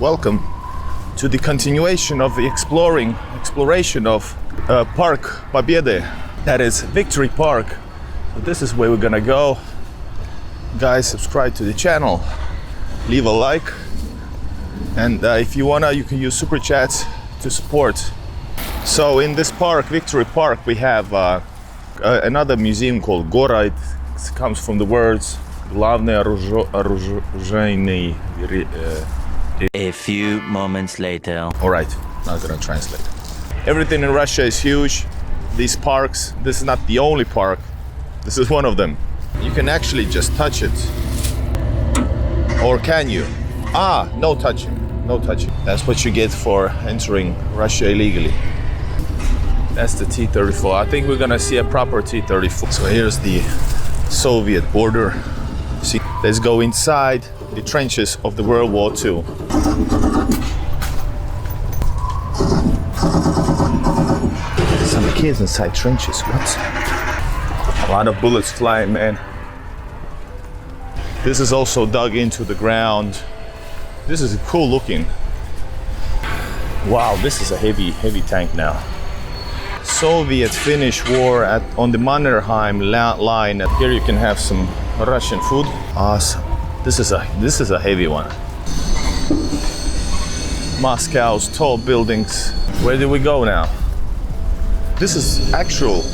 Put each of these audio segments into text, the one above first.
Welcome to the continuation of the exploration of Park Победы, that is Victory Park. So this is where we're gonna go. Guys, subscribe to the channel, leave a like, and if you wanna, you can use super chats to support. So in this park, Victory Park, we have another museum called Gora. It comes from the words Главный оружейный. A few moments later. All right, now I'm gonna translate. Everything in Russia is huge. These parks, this is not the only park. This is one of them. You can actually just touch it. Or can you? No touching, no touching. That's what you get for entering Russia illegally. That's the T-34. I think we're gonna see a proper T-34. So here's the Soviet border. See, let's go inside the trenches of the World War II. Some kids inside trenches, what? A lot of bullets flying, man. This is also dug into the ground. This is cool looking. Wow, this is a heavy tank now. Soviet-Finnish war on the Mannerheim line. Here you can have some Russian food. Awesome. This is a heavy one. Moscow's tall buildings. Where do we go now? This is actual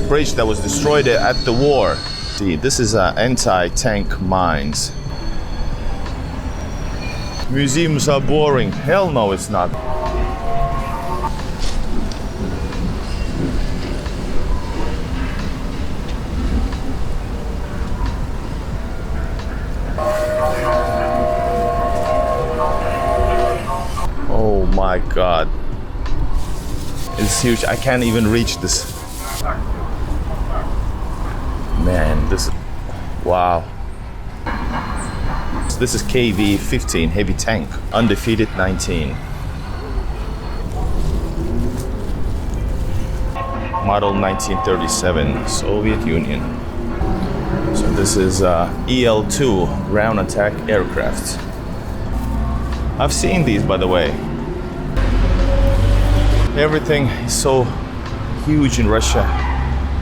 bridge that was destroyed at the war. See, this is anti-tank mines. Museums are boring. Hell no, it's not. Oh my God. It's huge. I can't even reach this. Man, this is, wow. This is KV-15 heavy tank, undefeated 19. Model 1937, Soviet Union. So this is EL-2 ground attack aircraft. I've seen these, by the way. Everything is so huge in Russia.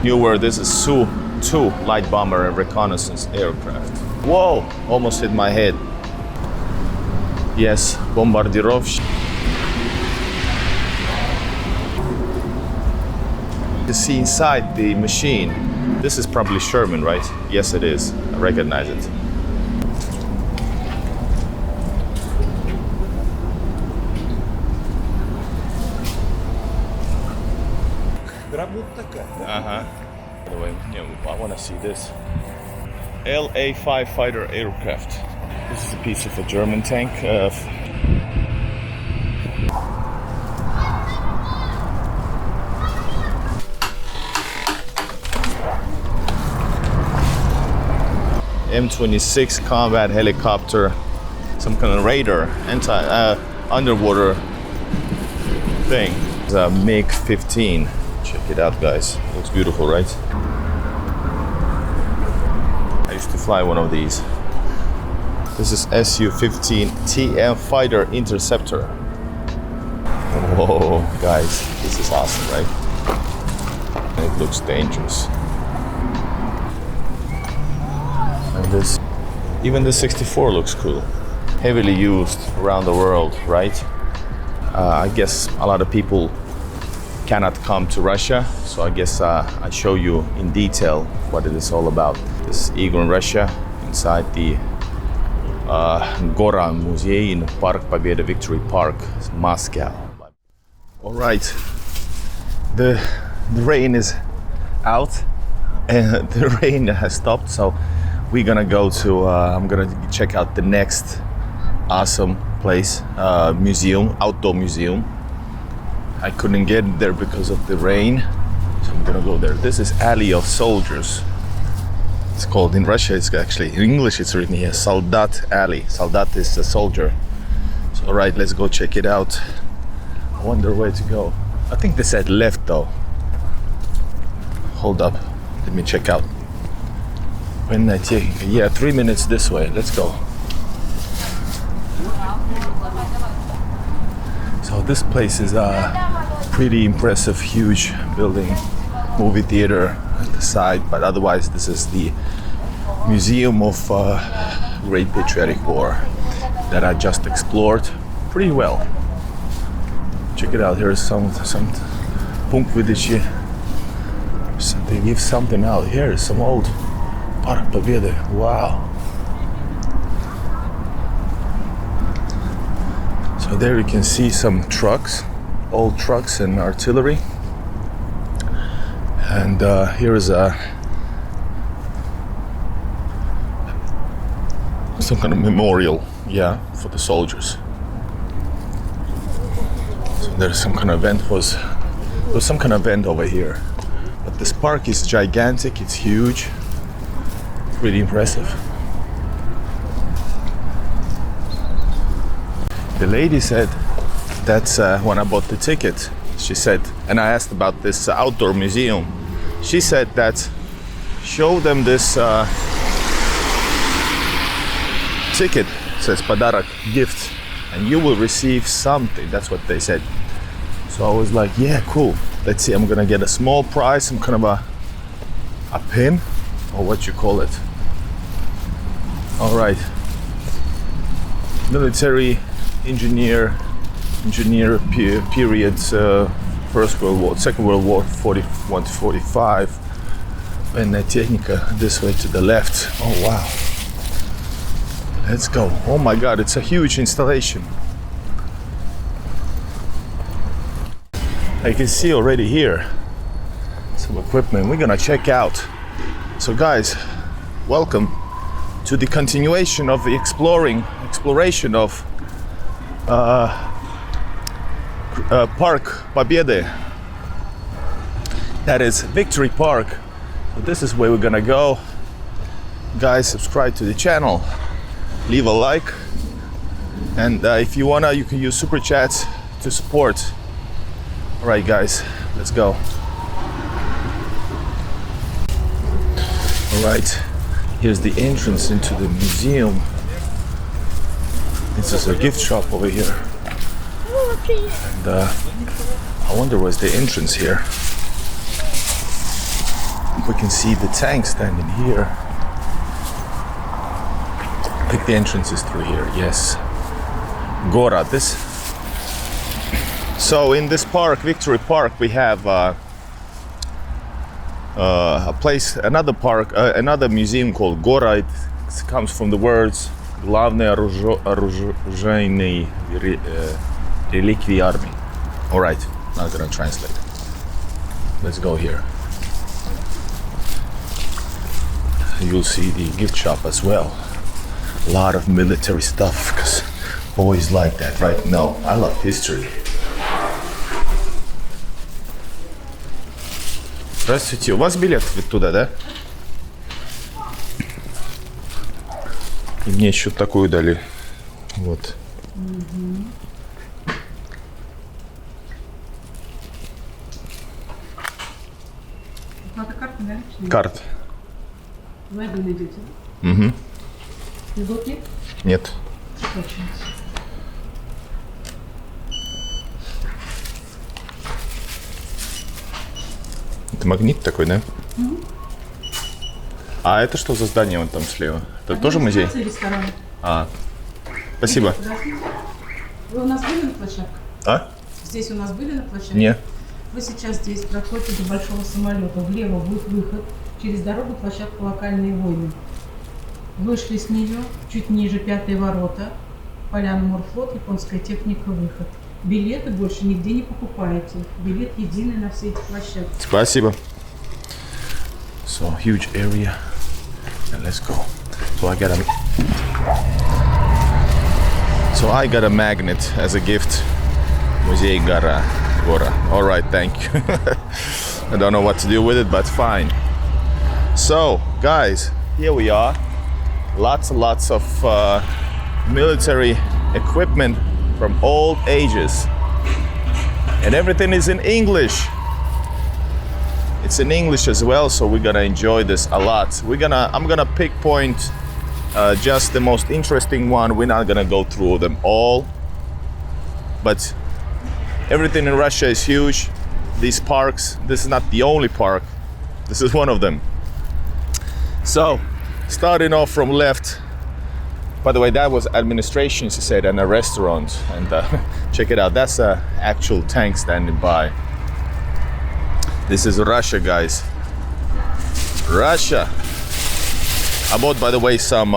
New word, this is Su-2 light bomber and reconnaissance aircraft. Whoa, almost hit my head. Yes, бомбардировщик. You see inside the machine. This is probably Sherman, right? Yes, it is. I recognize it. I want to see this. LA-5 fighter aircraft. This is a piece of a German tank. M26 combat helicopter, some kind of radar, underwater thing. It's a MiG-15. Check it out, guys. Looks beautiful, right? I used to fly one of these. This is Su-15 TM fighter interceptor. Whoa, guys, this is awesome, right? And it looks dangerous. And this, even the 64 looks cool. Heavily used around the world, right? I guess a lot of people cannot come to Russia, so I guess I show you in detail what it is all about. This is Igor in Russia, inside the Gora Museum in Park Победы Victory Park, Moscow. All right, the rain is out and the rain has stopped, so we're gonna go to I'm gonna check out the next awesome place, museum, outdoor museum. I couldn't get there because of the rain, so I'm gonna go there. This is Alley of Soldiers. It's called in Russia. It's actually in English. It's written here, Soldat Alley. Soldat is a soldier. So, all right, let's go check it out. I wonder where to go. I think they said left though. Hold up, let me check out. When I take, yeah, 3 minutes this way. Let's go. So this place is a pretty impressive, huge building, movie theater at the side, but otherwise this is the Museum of Great Patriotic War that I just explored pretty well. Check it out, here's some punkt выдачи. They give something out. Here is some old Park Победы. Wow. So there you can see some trucks, old trucks and artillery. And here is some kind of memorial, yeah, for the soldiers. So there's some kind of event there was some kind of event over here. But this park is gigantic, it's huge, pretty impressive. The lady said that's when I bought the ticket, she said, and I asked about this outdoor museum. She said that show them this ticket, says подарок, gift, and you will receive something. That's what they said. So I was like, yeah, cool. Let's see, I'm gonna get a small prize, some kind of a pin, or what you call it. All right. Military engineer periods, First World War, Second World War, 41 to 45. And technica this way to the left. Oh wow. Let's go. Oh my God, it's a huge installation. I can see already here some equipment we're gonna check out. So guys, welcome to the continuation of the exploration of Park Победы. That is Victory Park. So this is where we're gonna go. Guys, subscribe to the channel, leave a like, and if you wanna, you can use super chats to support. All right, guys, let's go. All right, here's the entrance into the museum. This is a gift shop over here. And I wonder where's the entrance here. We can see the tank standing here. I think the entrance is through here, yes. Gora, this. So in this park, Victory Park, we have a place, another park, another museum called Gora. It comes from the words главные оружейные реликвии армии. All right, now I'm gonna translate. Let's go here. You'll see the gift shop as well. A lot of military stuff, because boys like that, right? No, I love history. Здравствуйте, у вас билет туда, да? И мне еще такую дали. Вот. Надо карты наличные. Карт. Вы один идете, да? Угу. Льгот нет? Нет. Очень. Это магнит такой, да? Угу. А это что за здание вон там слева? Это тоже музей? Ресторан. А, спасибо. Вы у нас были на площадке? А? Здесь у нас были на площадке? Нет. Вы сейчас здесь проходите до большого самолета. Влево будет выход. Через дорогу площадка «Локальные войны». Вышли с нее, чуть ниже 5-е ворота. Поляна Морфлот, японская техника, выход. Билеты больше нигде не покупаете. Билет единый на все эти площадки. Спасибо. So huge area. And let's go. So I got a magnet as a gift. Музей Гора. All right, thank you. I don't know what to do with it, but fine. So, guys, here we are. Lots and lots of military equipment from all ages. And everything is in English. It's in English as well, so we're gonna enjoy this a lot. I'm gonna pinpoint just the most interesting one. We're not gonna go through them all, but Everything in Russia is huge. These parks, this is not the only park. This is one of them. So, starting off from left, by the way, that was administration, she said, and a restaurant. And check it out, that's an actual tank standing by. This is Russia, guys. Russia. I bought, by the way, some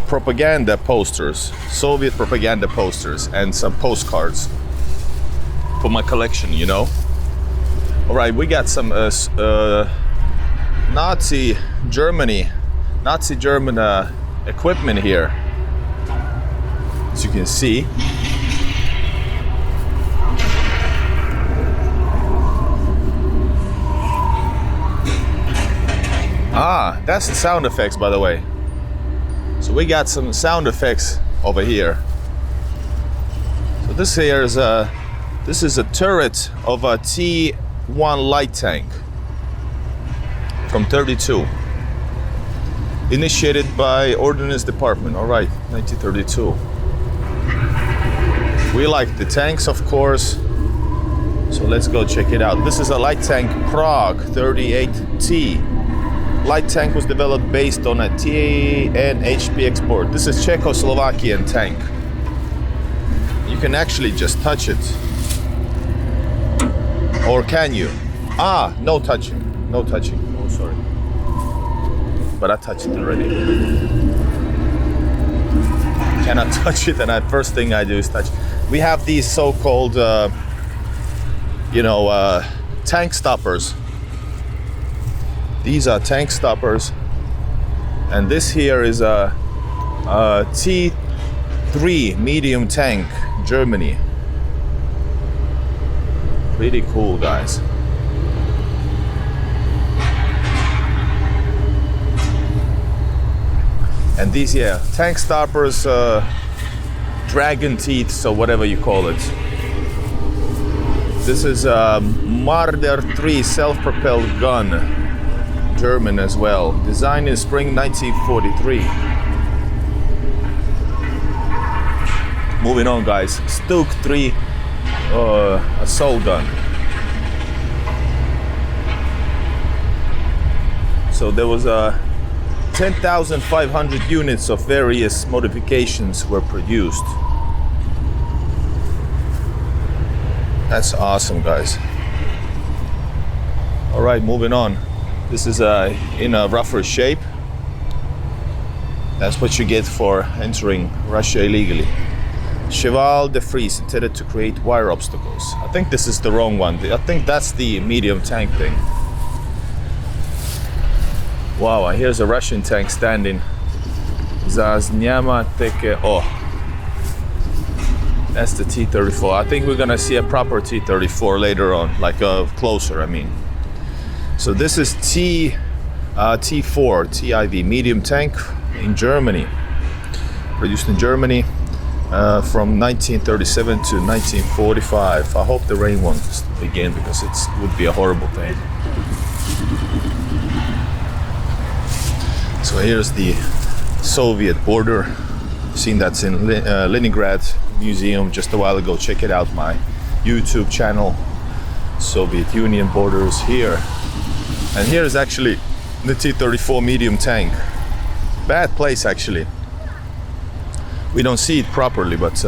propaganda posters, Soviet propaganda posters, and some postcards for my collection, you know. All right, we got some Nazi German equipment here, as you can see. Ah, that's the sound effects, by the way. So we got some sound effects over here. So this here is a turret of a T1 light tank from 32. Initiated by Ordnance Department. All right, 1932. We like the tanks, of course. So let's go check it out. This is a light tank Prague 38T. Light tank was developed based on a TNHP export. This is Czechoslovakian tank. You can actually just touch it. Or can you? Ah, no touching. No touching. Oh, sorry. But I touched it already. Cannot touch it, and the first thing I do is touch. We have these so-called, tank stoppers. These are tank stoppers, and this here is a T3 medium tank, Germany. Pretty cool, guys. And these, tank stoppers, dragon teeth, so whatever you call it. This is a Marder 3 self-propelled gun. German as well. Designed in spring 1943. Moving on, guys. Stuk 3 assault gun. So there was 10,500 units of various modifications were produced. That's awesome, guys. All right, moving on. This is in a rougher shape. That's what you get for entering Russia illegally. Cheval de Frise, intended to create wire obstacles. I think this is the wrong one. I think that's the medium tank thing. Wow, here's a Russian tank standing. Zaznyama Teke. Oh, that's the T-34. I think we're gonna see a proper T-34 later on, like closer, I mean. So this is T4 TIV medium tank in Germany, produced in Germany from 1937 to 1945. I hope the rain won't begin, because it would be a horrible thing. So here's the Soviet border. Seen that's in Leningrad Museum just a while ago. Check it out, my YouTube channel. Soviet Union borders here. And here is actually the T-34 medium tank. Bad place, actually. We don't see it properly, but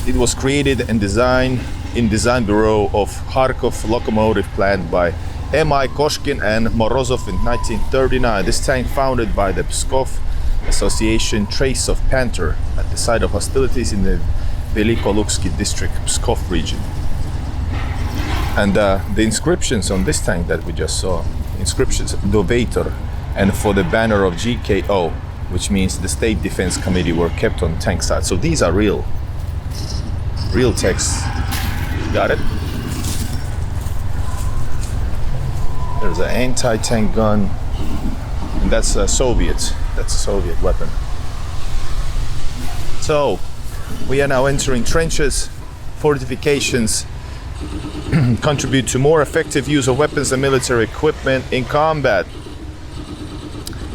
it was created and designed in Design Bureau of Kharkov Locomotive Plant by M.I. Koshkin and Morozov in 1939. This tank, founded by the Pskov Association Trace of Panther at the site of hostilities in the Velikoluksky district, Pskov region. And the inscriptions on this tank that we just saw, inscriptions Dovator and for the banner of GKO, which means the State Defense Committee, were kept on tank side. So these are real texts. Got it? There's an anti-tank gun, and that's a Soviet. That's a Soviet weapon. So we are now entering trenches, fortifications, contribute to more effective use of weapons and military equipment in combat.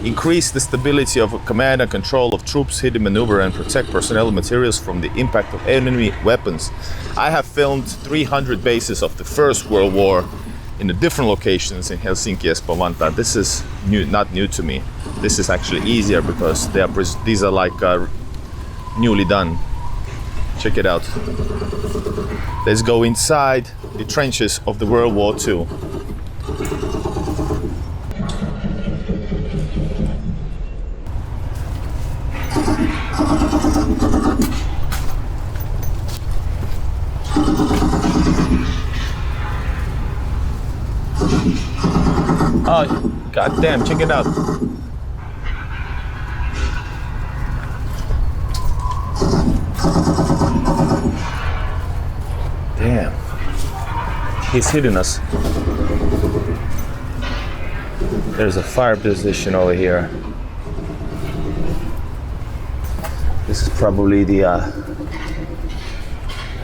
increase the stability of command and control of troops, hidden maneuver, and protect personnel and materials from the impact of enemy weapons. I have filmed 300 bases of the First World War in the different locations in Helsinki, Espoo, Vantaa. This is not new to me. This is actually easier because these are like newly done. Check it out. Let's go inside the trenches of the World War II. Oh, goddamn, check it out. Damn. He's hitting us. There's a fire position over here. This is probably the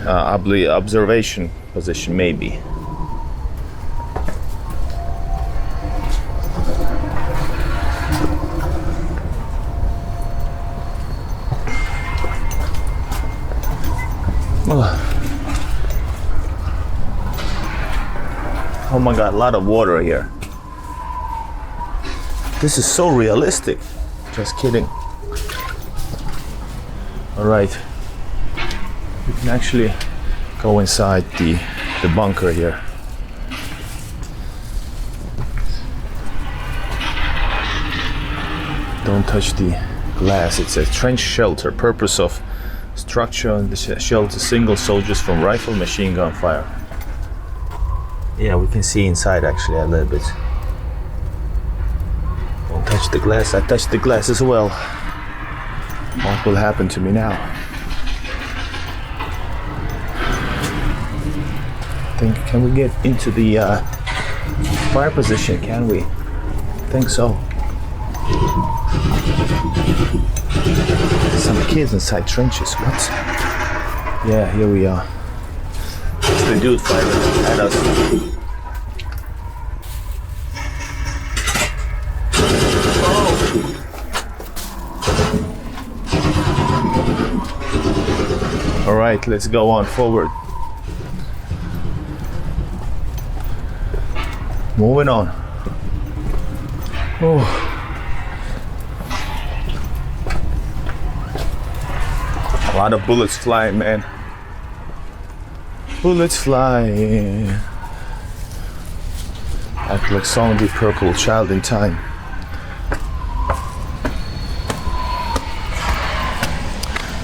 observation position, maybe. Oh my god, a lot of water here. This is so realistic. Just kidding. Alright. We can actually go inside the bunker here. Don't touch the glass. It's a trench shelter. Purpose of structure on the shelter: single soldiers from rifle, machine gun fire. Yeah, we can see inside actually a little bit. Don't touch the glass. I touched the glass as well. What will happen to me now? Can we get into the fire position? Can we? I think so. Some kids inside trenches. What? Yeah, here we are. It's the dude firing at us. Oh. All right, let's go on forward. Moving on. Oh. A lot of bullets flying, man. Bullets flying. Act like song of the Purple Child in Time.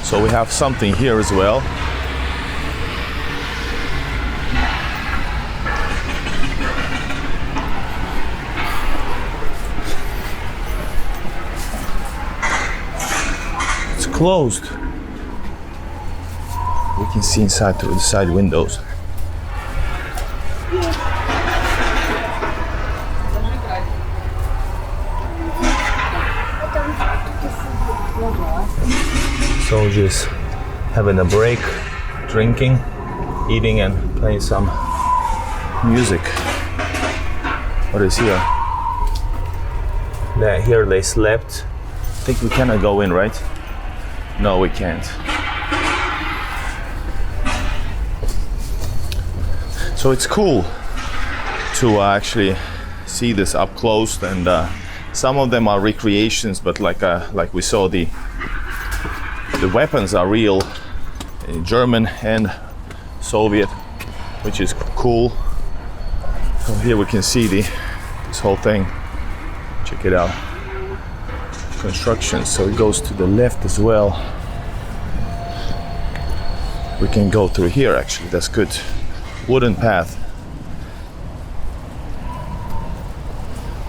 So we have something here as well. It's closed. We can see inside through the side windows. Soldiers having a break, drinking, eating, and playing some music. What is here? Here they slept. I think we cannot go in, right? No, we can't. So it's cool to actually see this up close, and some of them are recreations, but like we saw, the weapons are real, German and Soviet, which is cool. So here we can see this whole thing. Check it out. Construction. So it goes to the left as well. We can go through here actually. That's good. Wooden path.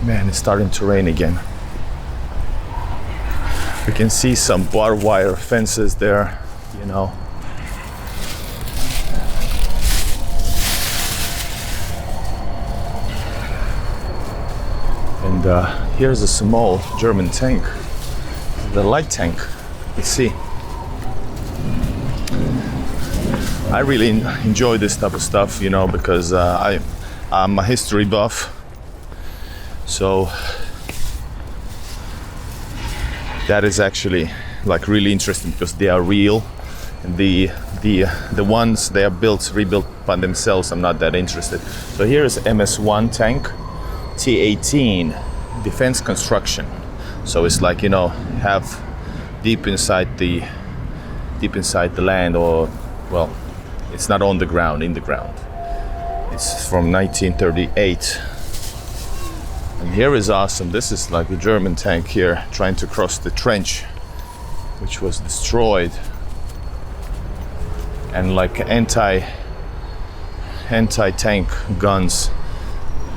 Man, it's starting to rain again. We can see some barbed wire fences there, you know. And here's a small German tank, the light tank. Let's see. I really enjoy this type of stuff, you know, because I'm a history buff. So That is actually like really interesting because they are real. And the ones they are rebuilt by themselves, I'm not that interested. So here is MS-1 tank, T-18, defense construction. So it's like, you know, have deep inside the land, or well, it's not on the ground, in the ground. It's from 1938. And here is awesome. This is like a German tank here trying to cross the trench, which was destroyed. And like anti-tank guns,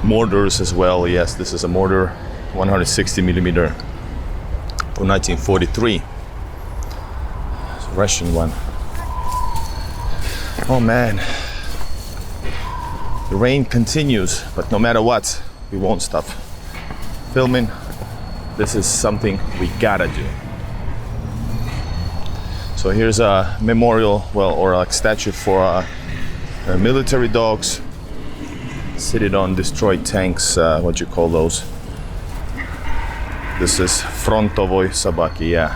mortars as well. Yes, this is a mortar, 160 millimeter from 1943. It's a Russian one. Oh man, the rain continues, but no matter what, we won't stop filming. This is something we gotta do. So here's a memorial, well, or a statue for military dogs seated on destroyed tanks. What you call those? This is frontovoi собаки, yeah.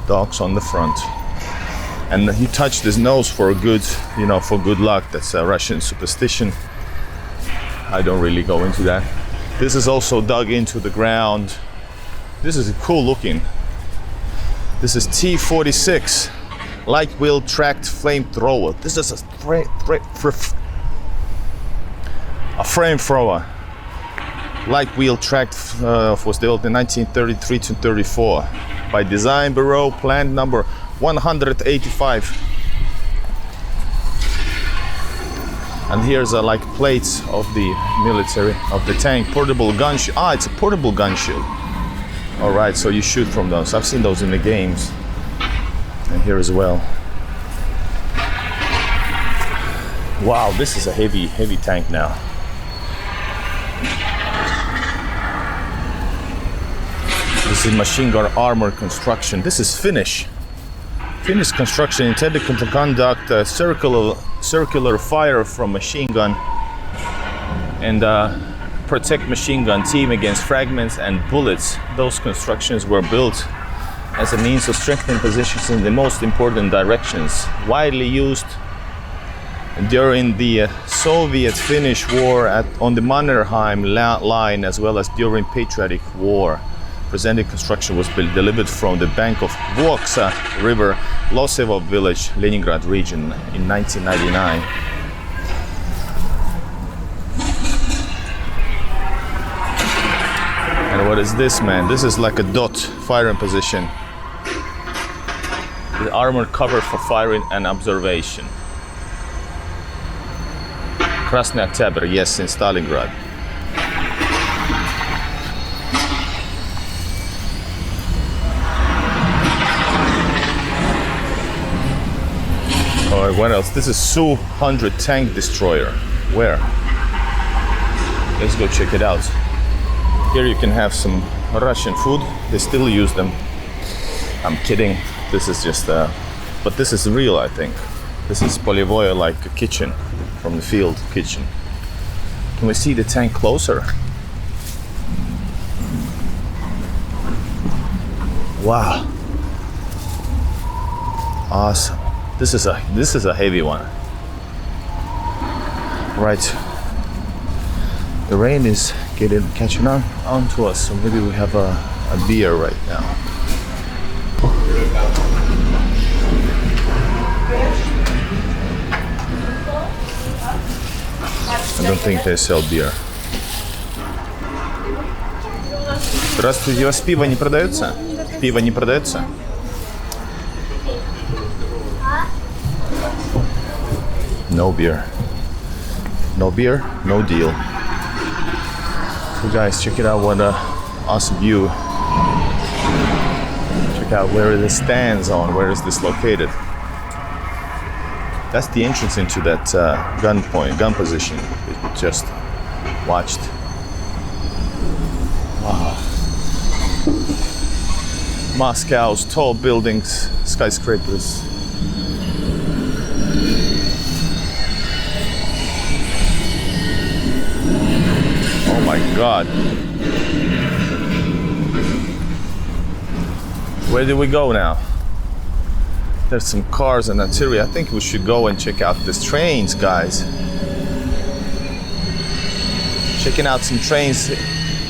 Dogs on the front. And he touched his nose for good, you know, for good luck. That's a Russian superstition. I don't really go into that. This is also dug into the ground. This is cool looking. This is T-46, light wheel tracked flamethrower. This is a flamethrower. Light wheel tracked was developed in 1933 to 34 by Design Bureau, plant number 185. And here's like plates of the military, of the tank, portable gun shield. Ah, it's a portable gun shield. All right, so you shoot from those. I've seen those in the games, and here as well. Wow, this is a heavy tank now. This is machine gun armor construction. This is Finnish construction intended to conduct a circular fire from machine gun and protect machine gun team against fragments and bullets. Those constructions were built as a means of strengthening positions in the most important directions, widely used during the Soviet-Finnish War on the Mannerheim line, as well as during Patriotic War. Presented construction was delivered from the bank of Vuoksa River, Losevo village, Leningrad region in 1999. And what is this, man? This is like a dot firing position. The armor cover for firing and observation. Krasny Oktyabr, yes, in Stalingrad. Alright, what else? This is Su-100 tank destroyer. Where? Let's go check it out. Here you can have some Russian food. They still use them. I'm kidding. This is just but this is real, I think. This is Polivoye, like a kitchen from the field kitchen. Can we see the tank closer? Wow. Awesome. This is a heavy one. Right. The rain is catching on to us, so maybe we have a beer right now. I don't think they sell beer. Здравствуйте, у вас пиво не продается? Пиво не продается? No beer. No beer, no deal. So guys, check it out, what a awesome view. Check out where this stands on, where is this located. That's the entrance into that gun position we just watched. Wow. Moscow's tall buildings, skyscrapers. Oh my God. Where do we go now? There's some cars and artillery. I think we should go and check out these trains, guys. Checking out some trains.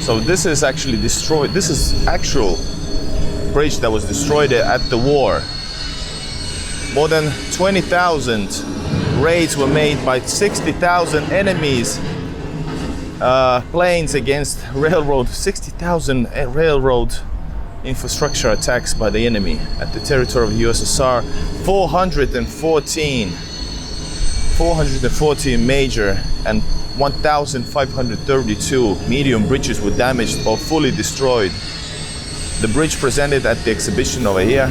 So this is actually destroyed. This is actual bridge that was destroyed at the war. More than 20,000 raids were made by 60,000 enemies. Planes against railroad. 60,000 railroad infrastructure attacks by the enemy at the territory of USSR. 414 major and 1,532 medium bridges were damaged or fully destroyed. The bridge presented at the exhibition over here.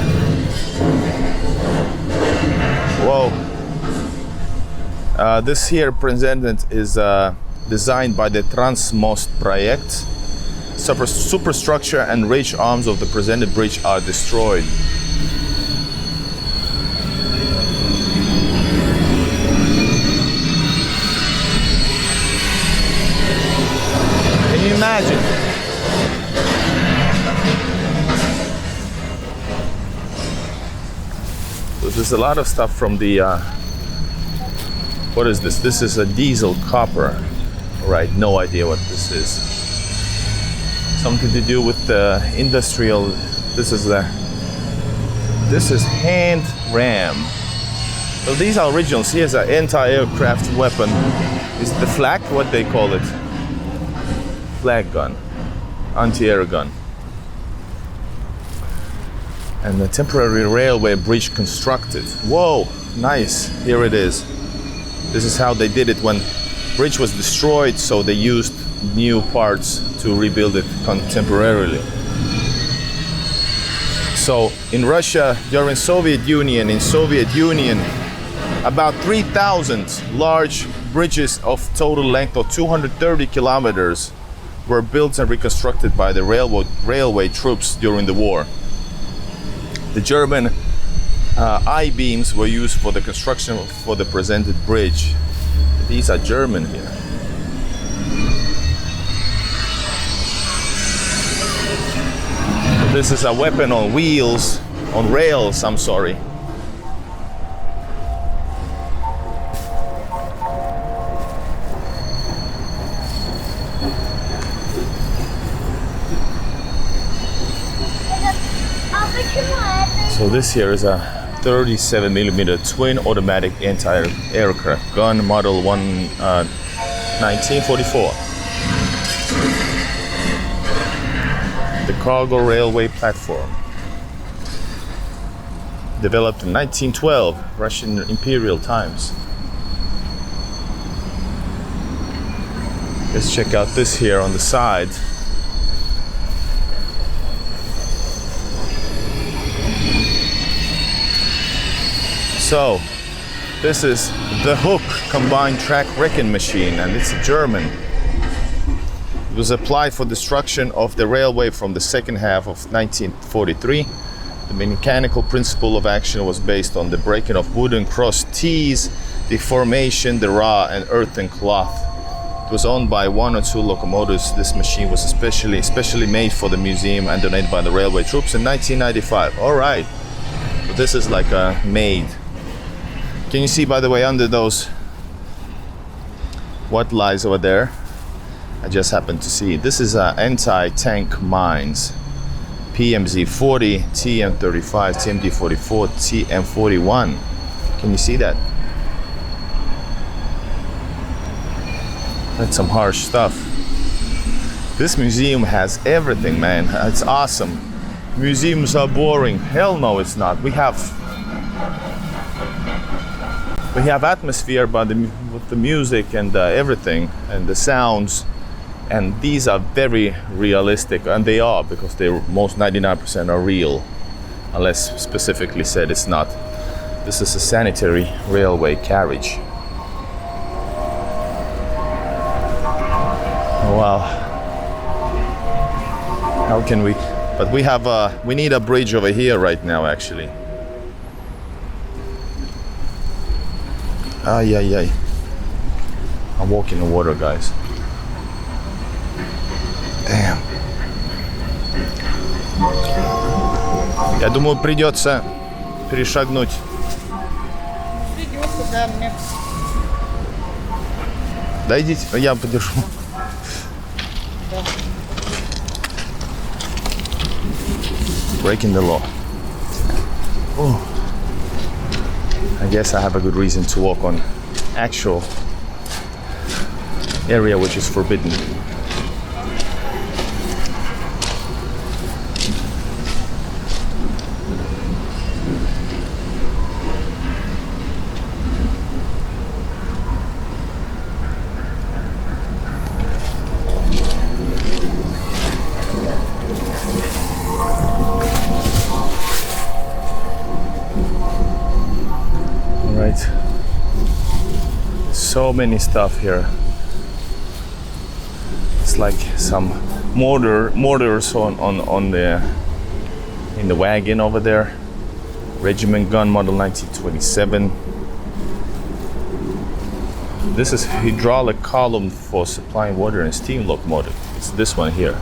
Whoa. This here presented is designed by the Transmost project. Superstructure and ridge arms of the presented bridge are destroyed. Can you imagine? So there's a lot of stuff from the what is this? This is a diesel copper. Right, no idea what this is. Something to do with the industrial. This is hand ram. So these are originals. Here's an anti-aircraft weapon. Is it the flak? What they call it? Flag gun, anti-air gun. And the temporary railway bridge constructed. Whoa, nice. Here it is. This is how they did it when bridge was destroyed, so they used new parts to rebuild it temporarily. So in Russia, during Soviet Union, about 3,000 large bridges of total length of 230 kilometers were built and reconstructed by the railway troops during the war. The German I-beams were used for the construction for the presented bridge. These are German here. This is a weapon on wheels, on rails, I'm sorry. So this here is a 37mm twin automatic anti-aircraft gun, model 1944. The cargo railway platform. Developed in 1912, Russian imperial times. Let's check out this here on the side. So, this is the Hook combined track wrecking machine, and it's German. It was applied for destruction of the railway from the second half of 1943. The mechanical principle of action was based on the breaking of wooden cross T's, deformation, the raw and earthen cloth. It was owned by 1 or 2 locomotives. This machine was especially made for the museum and donated by the railway troops in 1995. All right, so this is like a made. Can you see, by the way, under those, what lies over there? I just happened to see. This is anti-tank mines. PMZ-40, TM-35, TMD-44, TM-41. Can you see that? That's some harsh stuff. This museum has everything, man. It's awesome. Museums are boring. Hell no, it's not. We have atmosphere with the music and everything and the sounds, and these are very realistic, and they are, because they most 99% are real, unless specifically said it's not. This is a sanitary railway carriage. Oh, wow. How can we? But we need a bridge over here right now, actually. Ay, ay, ay. I'm walking in the water, guys. Damn. Я думаю, придется перешагнуть. Придется, да, мне. Да идите, я подержу. Breaking the law. Oh. I guess I have a good reason to walk on actual area which is forbidden. Right. So many stuff here. It's like some mortars on the in the wagon over there. Regiment gun model 1927. This is hydraulic column for supplying water and steam locomotive. It's this one here.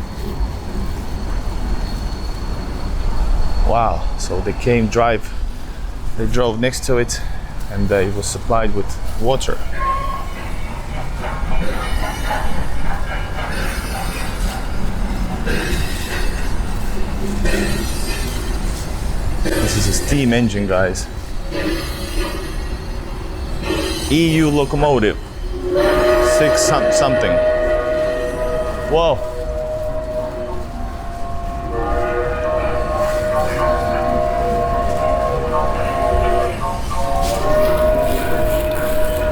Wow. So they drove next to it, and it was supplied with water. This is a steam engine, guys. EU locomotive. 6 something. Whoa.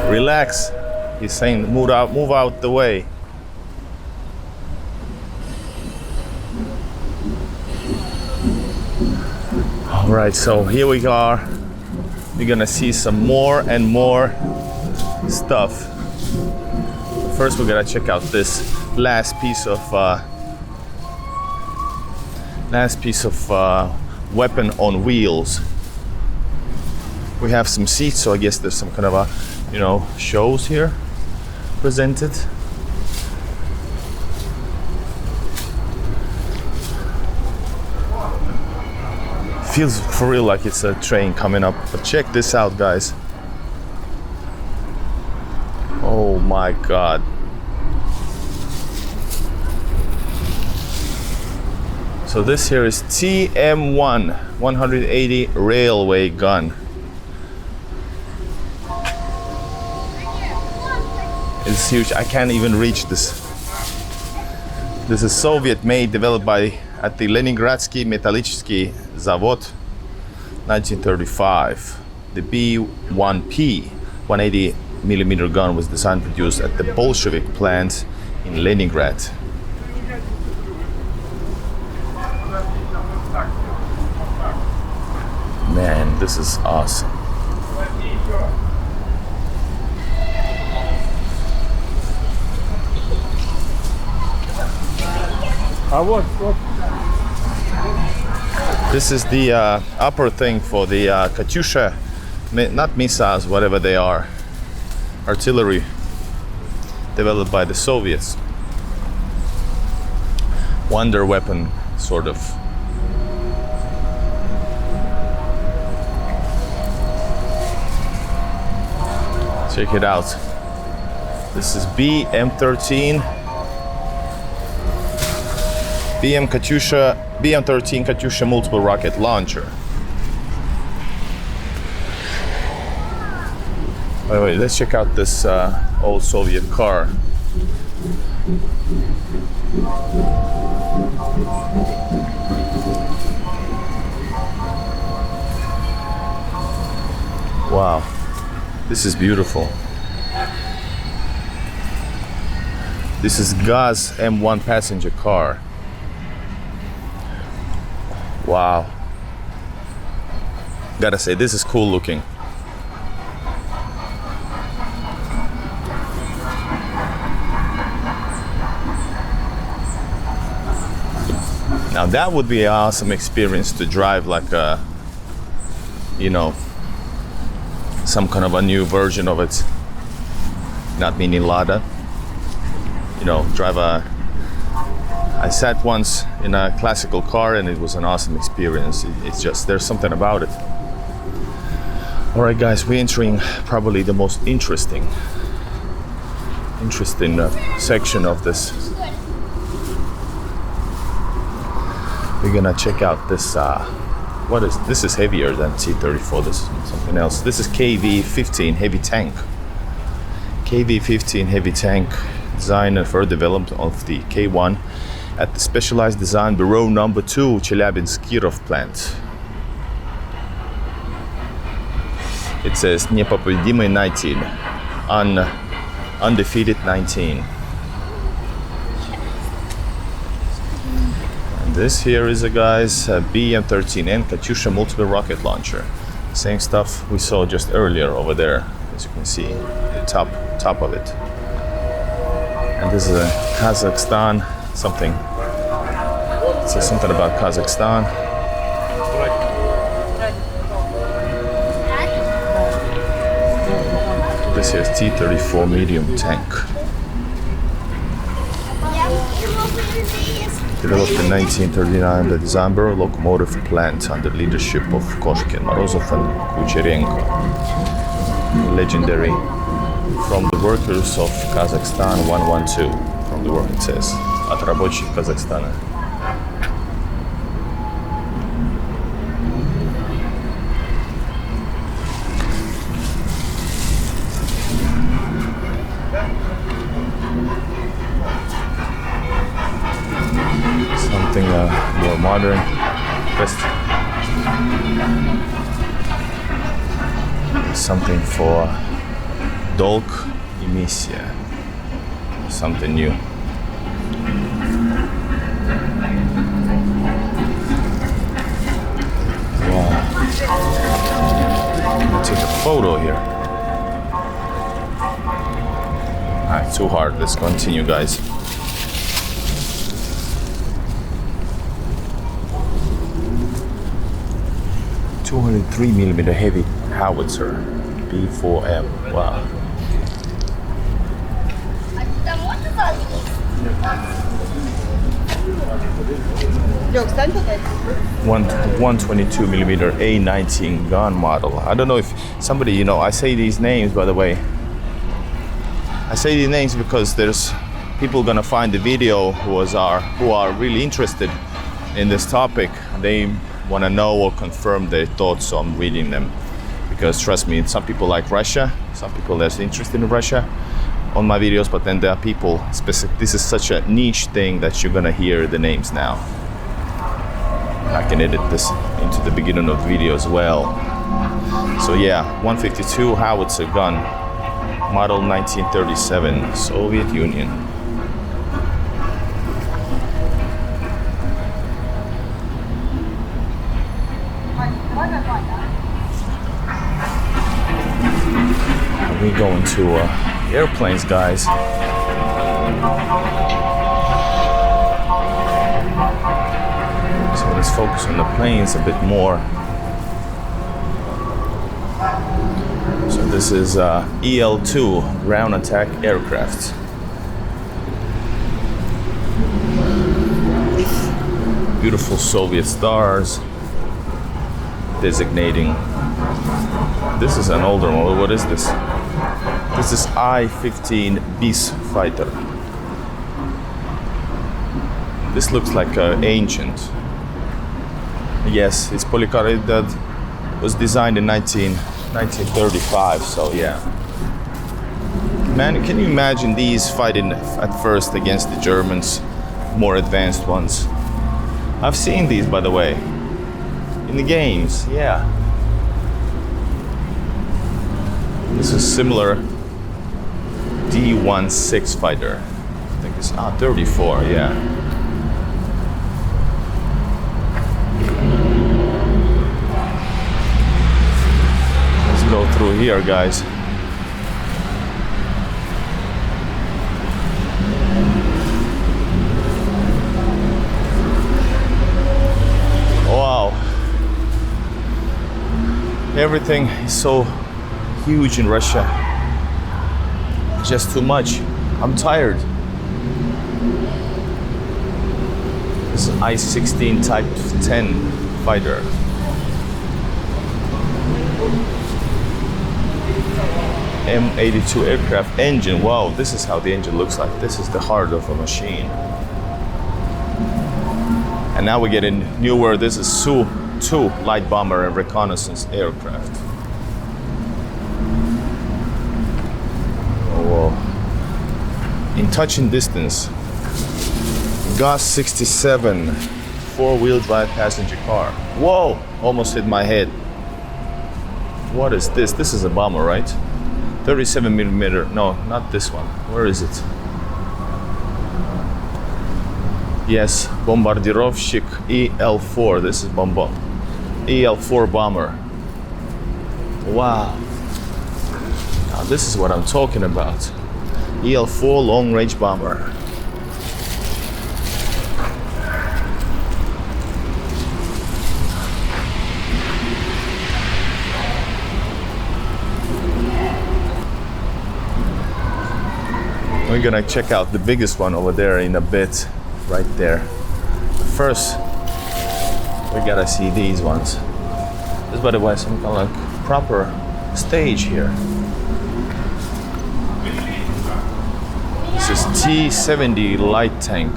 Relax. He's saying move out the way. All right, so here we are. We're gonna see some more and more stuff. First, we're gonna check out this last piece of weapon on wheels. We have some seats, so I guess there's some kind of a, shows here presented. Feels for real like it's a train coming up, but check this out, guys. Oh my God. So this here is TM1 180 railway gun. It's huge. I can't even reach this. This is Soviet made, developed at the Leningradsky Metallichsky Zavod, 1935. The B1P 180 millimeter gun was designed and produced at the Bolshevik plant in Leningrad. Man, this is awesome. This is the upper thing for the Katyusha, not missiles, whatever they are, artillery developed by the Soviets. Wonder weapon, sort of. Check it out. This is BM13 BM13 Katyusha multiple rocket launcher. Wait, let's check out this old Soviet car. Wow, this is beautiful. This is Gaz M1 passenger car. Wow. Gotta say, this is cool looking. Now that would be an awesome experience to drive like a, some kind of a new version of it. Not mini Lada. Drive a I sat once in a classical car and it was an awesome experience. It's just, there's something about it. All right, guys, we're entering probably the most interesting section of this. We're gonna check out this. What is this? Is heavier than T-34. This is something else. This is KV-15 heavy tank. KV-15 heavy tank, designed and further developed of the K1 at the Specialized Design Bureau Number 2 Chelyabinsk Kirov plant. It says непобедимый 19, undefeated 19. And this here is a guy's BM-13N Katyusha multiple rocket launcher. Same stuff we saw just earlier over there, as you can see, the top of it. And this is a Kazakhstan something. It says something about Kazakhstan. This here is T-34 medium tank. Developed in 1939, the Design Bureau locomotive plant under leadership of Koshkin, Morozov and Kucherenko. Legendary. From the workers of Kazakhstan 112. From the work it says. От рабочих Казахстана. Something more modern. Something for Dolg Emissia. Something new. Wow. I'm gonna take a photo here. Alright, too hard. Let's continue, guys. .203mm heavy howitzer, B4M. Wow. One 122mm A19 gun model. I don't know if somebody, you know, I say these names, by the way. I say these names because there's people gonna find the video who are really interested in this topic. They want to know or confirm their thoughts, so I'm reading them. Because trust me, some people like Russia, some people less interested in Russia on my videos, but then there are people specific. This is such a niche thing that you're gonna hear the names now. I can edit this into the beginning of the video as well. So yeah, 152 howitzer gun, model 1937, Soviet Union. We go into airplanes, guys. So let's focus on the planes a bit more. So this is EL-2 ground attack aircraft. Beautiful Soviet stars designating. This is an older model. What is this? This is I-15 Bis fighter. This looks like an ancient. Yes, it's polycarbonate that was designed in 1935, so yeah. Man, can you imagine these fighting at first against the Germans, more advanced ones? I've seen these, by the way, in the games, yeah. This is similar D-16 fighter. I think it's 34, yeah. Let's go through here, guys. Wow. Everything is so huge in Russia. Just too much. I'm tired. This is I-16 Type 10 fighter. M82 aircraft engine. Wow, this is how the engine looks like. This is the heart of a machine. And now we get in newer. This is Su-2 light bomber and reconnaissance aircraft. Oh, wow. In touching distance, GAZ-67 four-wheel drive passenger car. Whoa, almost hit my head. What is this? This is a bomber, right? 37 millimeter. No, not this one. Where is it? Yes, Bombardirovщик EL-4. This is EL-4 bomber. Wow. Now this is what I'm talking about. EL-4 long-range bomber. We're gonna check out the biggest one over there in a bit, right there. First, we gotta see these ones. This, by the way, some kind of like proper stage here. This is T-70 light tank,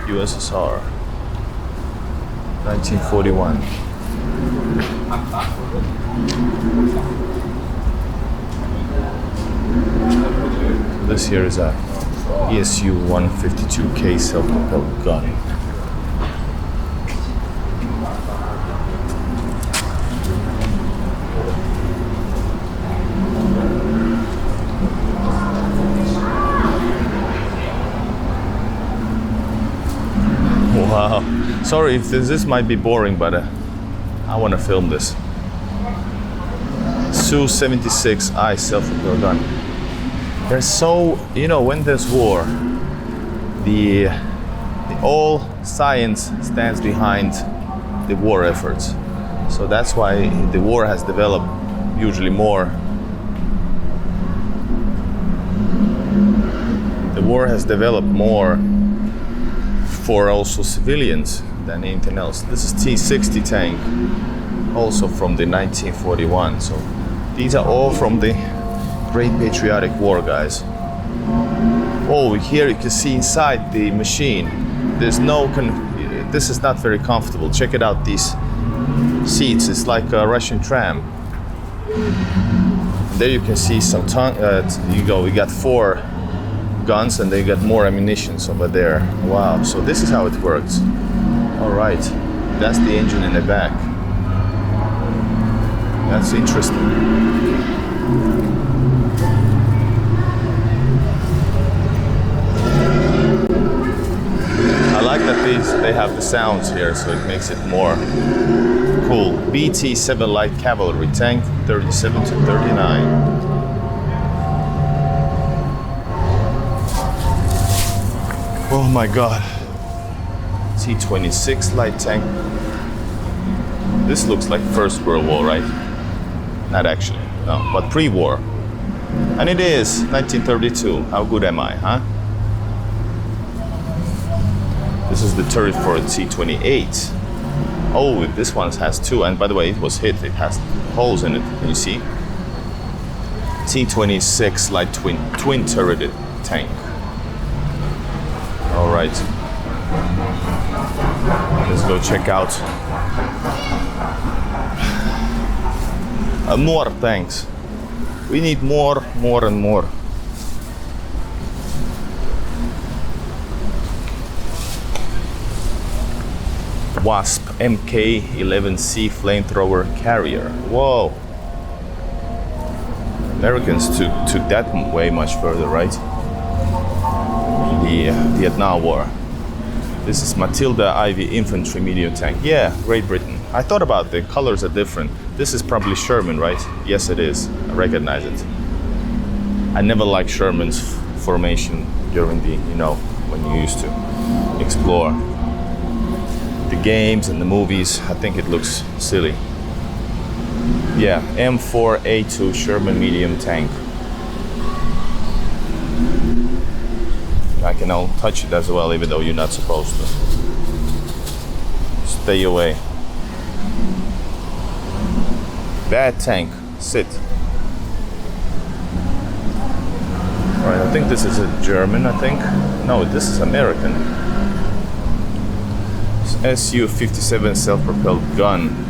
USSR, 1941. This here is a ESU 152K self-propelled gun. Wow. Sorry if this might be boring, but I want to film this. Su-76I self-propelled gun. There's so, you know, when there's war, the all science stands behind the war efforts. So that's why the war has developed usually more. The war has developed more for also civilians than anything else. This is T-60 tank, also from the 1941. So these are all from the Great Patriotic War, guys. Oh, here you can see inside the machine. There's no this is not very comfortable. Check it out, these seats. It's like a Russian tram. There you can see some you go. We got 4 guns and they got more ammunition over there. Wow. So this is how it works. All right. That's the engine in the back. That's interesting. I like that they have the sounds here, so it makes it more cool. BT-7 light cavalry tank, 37 to 39. Oh my God. T-26 light tank. This looks like First World War, right? Not actually, no, but pre-war. And it is 1932. How good am I, huh? This is the turret for a T-28. Oh, this one has 2, and by the way, it was hit. It has holes in it. Can you see? T-26 light twin turreted tank. All right. Let's go check out more tanks. We need more and more. Wasp Mk-11C flamethrower carrier. Whoa. Americans took that way much further, right? The Vietnam War. This is Matilda Ivy infantry medium tank. Yeah, Great Britain. I thought about the colors are different. This is probably Sherman, right? Yes, it is. I recognize it. I never liked Sherman's formation during the, when you used to explore the games and the movies. I think it looks silly. Yeah, M4A2 Sherman medium tank. I can now touch it as well, even though you're not supposed to. stay away. Bad tank. Sit. Alright, I think this is a German, I think. No, this is American. It's Su-57 self-propelled gun.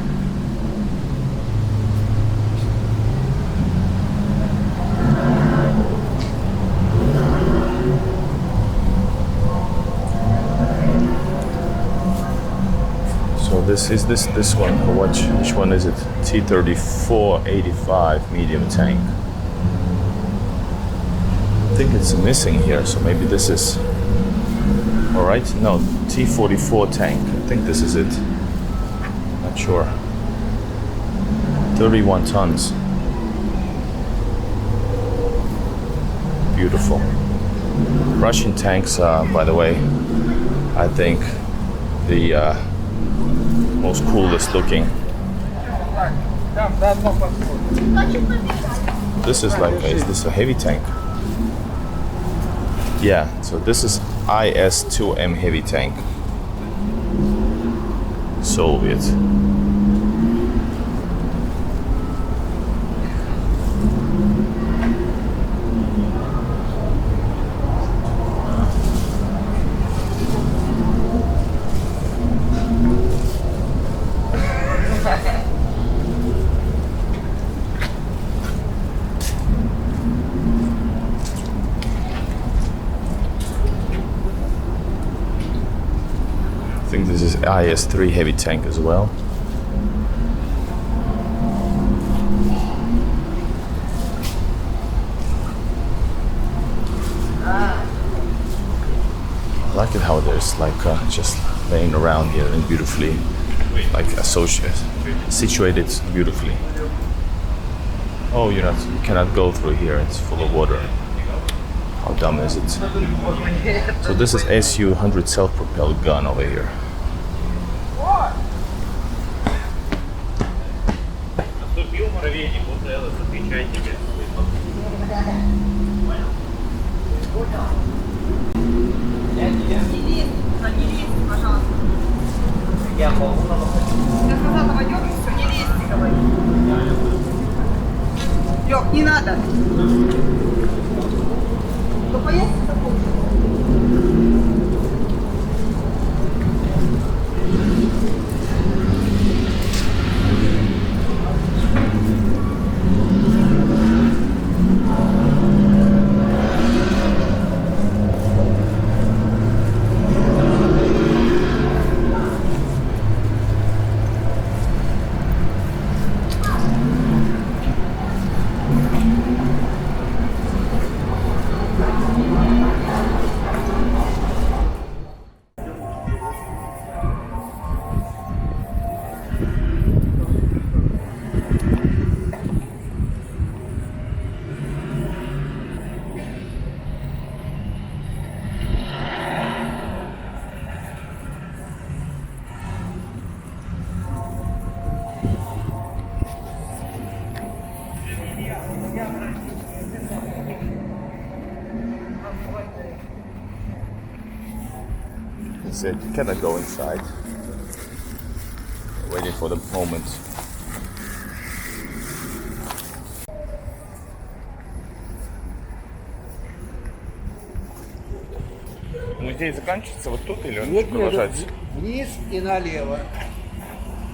So this is this one. Which one is it? T-34-85 medium tank. I think it's missing here, so maybe this is all right. No, T-44 tank. I think this is it. Not sure. 31 tons. Beautiful. Russian tanks, by the way, I think the most coolest looking. This is like, is this a heavy tank? Yeah, so this is IS-2M heavy tank. Soviet. I think this is IS-3 heavy tank as well. I like it how there's like just laying around here and beautifully like situated beautifully. Oh, you cannot go through here, it's full of water. How dumb is it? So this is Su-100 self-propelled gun over here. Лёг, не надо. Ну, поесть такой. He said you cannot go inside. Waiting for the moment. Музей заканчивается вот тут или он Нет, продолжается? вниз и налево.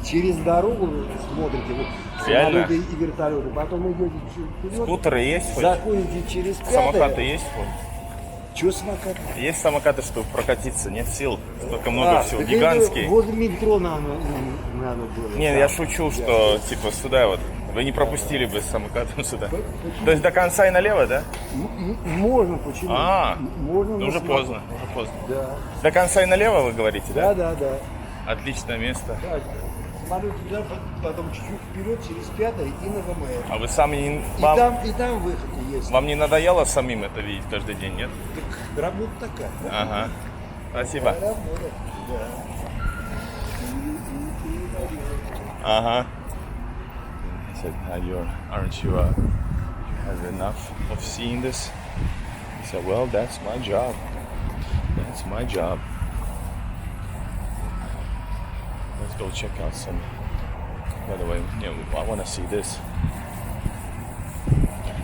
Через дорогу смотрите, вот Реально? самолеты и вертолеты. Потом идете вперед, Скутеры есть хоть? заходите через Самокаты пятое. есть хоть? Чё самокаты? Есть самокаты, чтобы прокатиться, нет сил, столько много всего, так гигантские. это возле метро надо было. Не, я шучу, что типа сюда вот, вы не пропустили бы с самокатом сюда. То есть до конца и налево, да? Можно, почему? Можно. Уже на поздно, уже поздно. Да. До конца и налево вы говорите, да? Да. Отличное место. Да. Самолет туда, потом чуть-чуть вперед, через пятое и на ВМР. А вы сами не... И там выход есть. Вам не надоело самим это видеть каждый день, нет? Так, работа такая. Да? Ага. Спасибо. Работа, да. Ага. He said, aren't you have enough of seeing this? He said, well, that's my job. That's my job. let's go check out some. By the way, you know, I want to see this.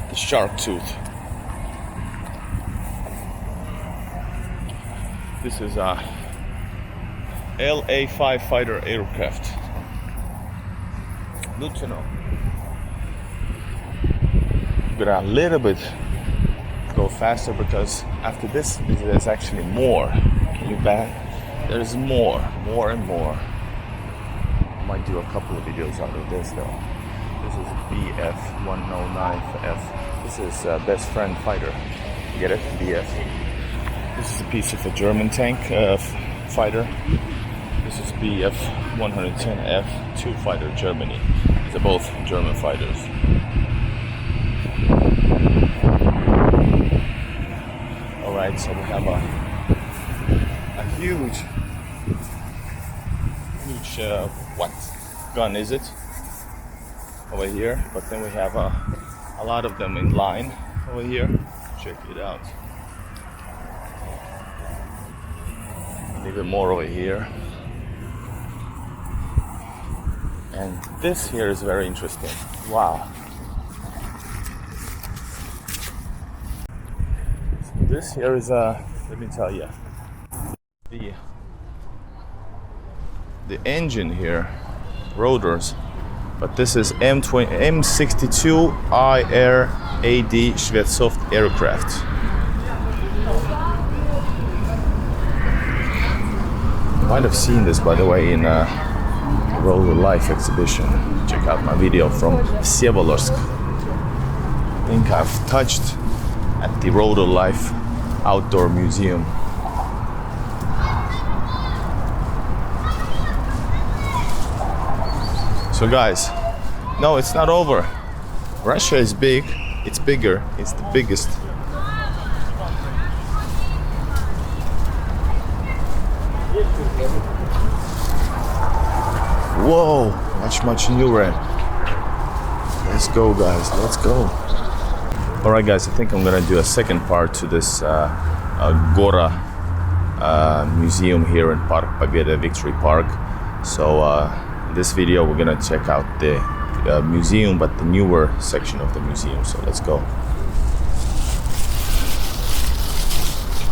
The shark tooth. This is a LA-5 fighter aircraft. Good to know. But a little bit go faster because after this there's actually more. Can you back? There's more and more. I might do a couple of videos out of this though. This is BF-109F. This is best friend fighter. Get it? BF. This is a piece of a German tank fighter. This is BF-110F, 2 fighter, Germany. These are both German fighters. Alright, so we have a huge, what gun is it? Over here, but then we have a lot of them in line over here. Check it out. And even more over here. And this here is very interesting. Wow. So this here is let me tell you, the engine here, rotors, but this is M62 IR-AD Schwertsoft aircraft. You might have seen this, by the way, in Roller Life exhibition. Check out my video from Vsevolozhsk. I think I've touched at the Roller Life Outdoor Museum. So guys, no, it's not over. Russia is big, it's bigger, it's the biggest. Whoa, much newer. Let's go guys, let's go. Alright guys, I think I'm gonna do a second part to this Gora museum here in Park Победы Victory Park. So in this video we're gonna check out the museum, but the newer section of the museum. So let's go.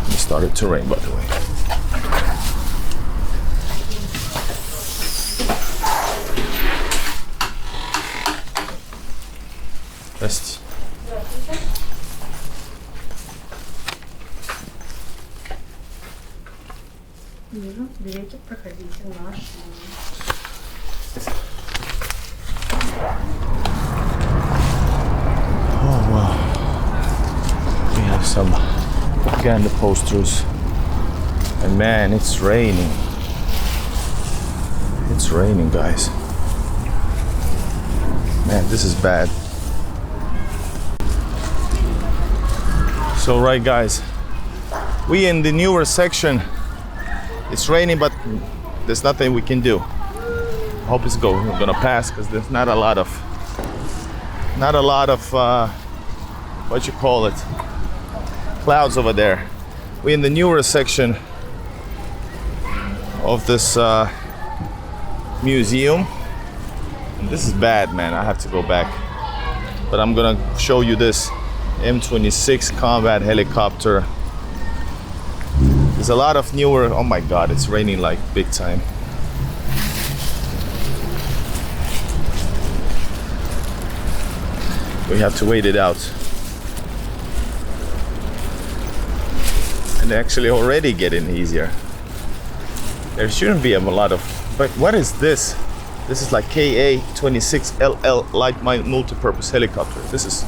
It started to rain, by the way. Здравствуйте. Вижу. Берите, проходите наш. Oh wow. We have some propaganda posters. And man, it's raining. It's raining, guys. Man, this is bad. So right guys, we in the newer section. It's raining, but there's nothing we can do. Hope it's gonna pass, because there's not a lot of what you call it, clouds over there. We're in the newer section of this museum. And this is bad, man. I have to go back, but I'm gonna show you this M26 combat helicopter. There's a lot of newer. Oh my god, it's raining like big time. We have to wait it out. And actually already getting easier. There shouldn't be a lot of, but what is this? This is like KA-26LL light multi-purpose helicopter. This is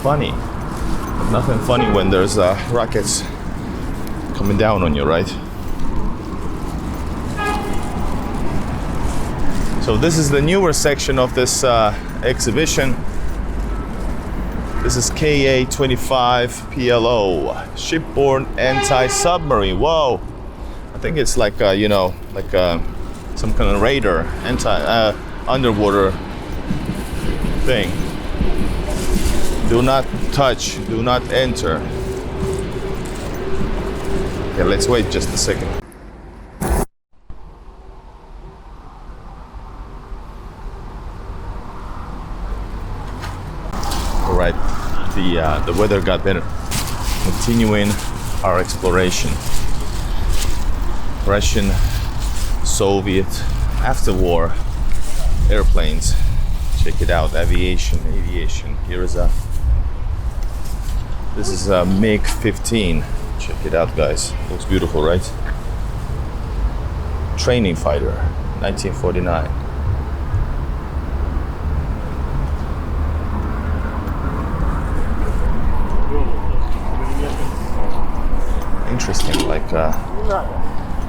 funny. But nothing funny when there's rockets coming down on you, right? So this is the newer section of this exhibition. This is KA-25PLO, shipborne anti-submarine. Whoa! I think it's like you know, like some kind of radar, underwater thing. Do not touch, do not enter. Okay, let's wait just a second. the weather got better. Continuing our exploration. Russian, Soviet, after war airplanes. Check it out, aviation. Here is this is a MiG-15. Check it out, guys. Looks beautiful, right? Training fighter, 1949. Interesting, like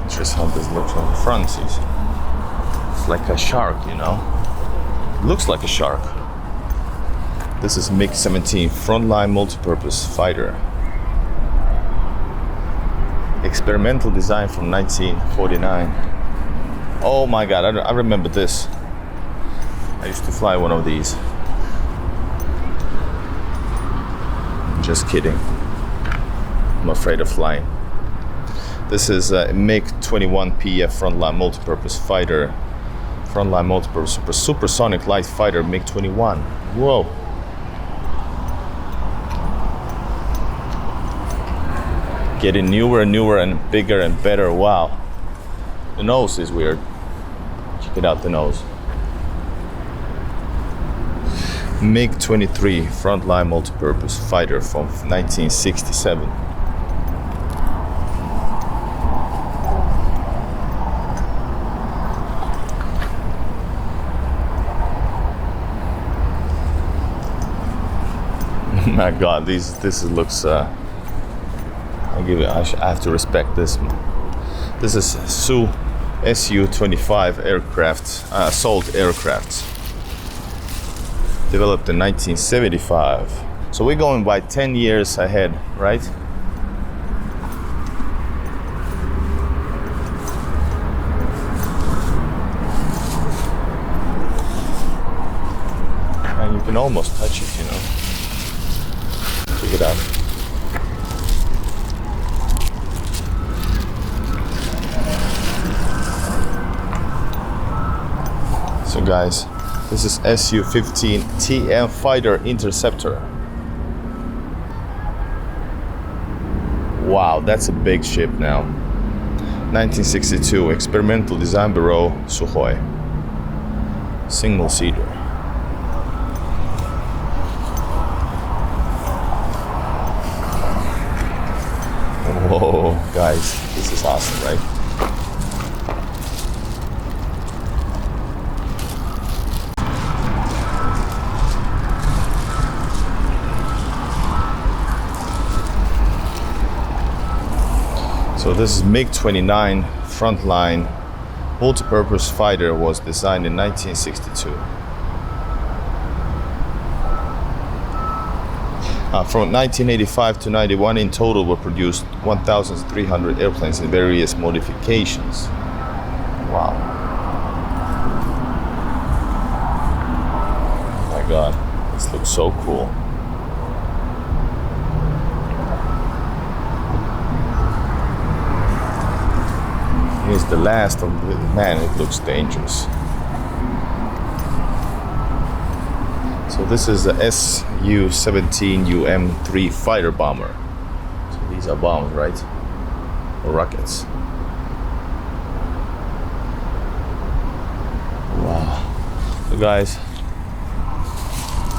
interesting how this looks on the front. It's like a shark, you know. It looks like a shark. This is MiG-17 frontline multipurpose fighter. Experimental design from 1949. Oh my God, I remember this. I used to fly one of these. Just kidding. I'm afraid of flying. This is a MiG-21 PF frontline multipurpose fighter. Frontline multipurpose supersonic light fighter MiG-21. Whoa. Getting newer and newer and bigger and better. Wow. The nose is weird. Check it out, the nose. MiG-23 frontline multipurpose fighter from 1967. My God, this looks. I have to respect this. This is Su-25 aircraft, assault aircrafts, developed in 1975. So we're going by 10 years ahead, right? And you can almost touch it, you know. Check it out. So guys, this is Su-15 TM Fighter Interceptor. Wow, that's a big ship now. 1962, Experimental Design Bureau, Sukhoi. Single seater. Whoa, guys, this is awesome, right? So this is MiG-29 frontline multipurpose fighter, was designed in 1962. From 1985 to 91 in total were produced 1,300 airplanes in various modifications. Wow. Oh my God, this looks so cool. Here's the last of the, man, it looks dangerous. So this is the Su-17 UM-3 fighter bomber. So these are bombs, right? Or rockets. Wow. So guys,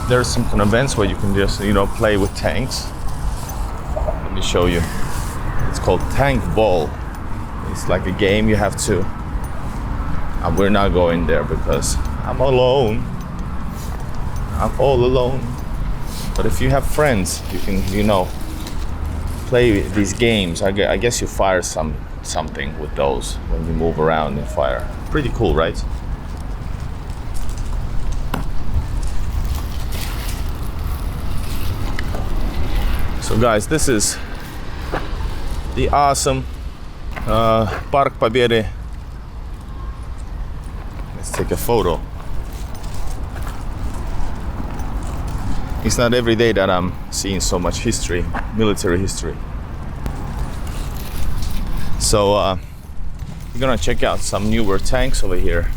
there's some kind of events where you can just, you know, play with tanks. Let me show you. It's called Tank Ball. It's like a game you have to. We're not going there because I'm alone. I'm all alone. But if you have friends, you can, you know, play these games. I guess you fire something with those when you move around and fire. Pretty cool, right? So guys, this is the awesome Park Победы. Let's take a photo. It's not every day that I'm seeing so much history, military history. So we're gonna check out some newer tanks over here.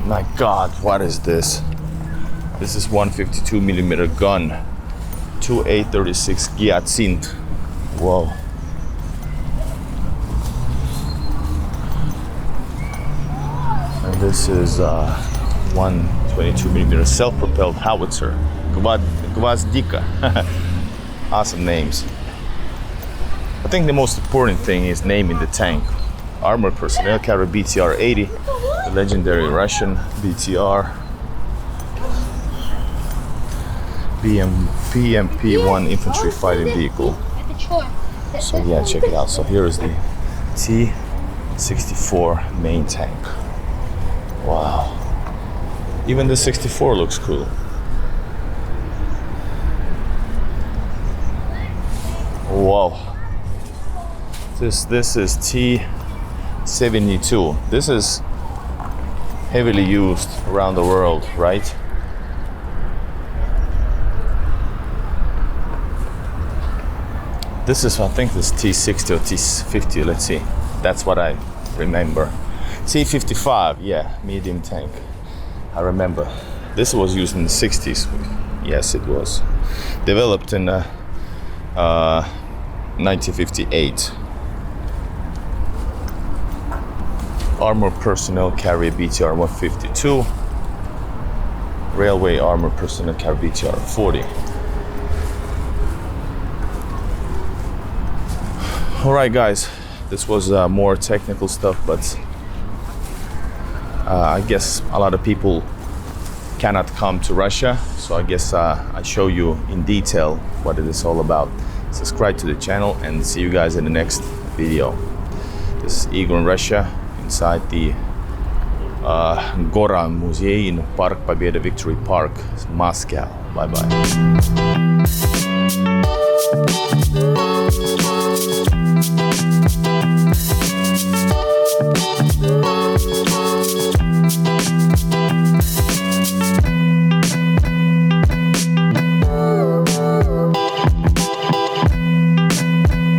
My God, what is this? This is 152 millimeter gun, 2836 Giatzint. Whoa. And this is 122 millimeter self-propelled howitzer, Gvazdika. Awesome names. I think the most important thing is naming the tank. Armored personnel carrier BTR-80, the legendary Russian BTR. PMP-1 infantry fighting vehicle. So yeah, check it out. So here is the T-64 main tank. Wow. Even the 64 looks cool. Whoa. This is T-72. This is heavily used around the world, right? This is, I think this T-60 or T-50, let's see. That's what I remember. T-55, yeah, medium tank. I remember. This was used in the 60s. Yes, it was. Developed in 1958. Armored personnel carrier BTR-152. Railway armored personnel carrier BTR-40. Alright guys, this was more technical stuff, but I guess a lot of people cannot come to Russia, so I guess I show you in detail what it is all about. Subscribe to the channel and see you guys in the next video. This is Igor in Russia, inside the Gora Museum in Park Победы Victory Park, Moscow. Bye bye.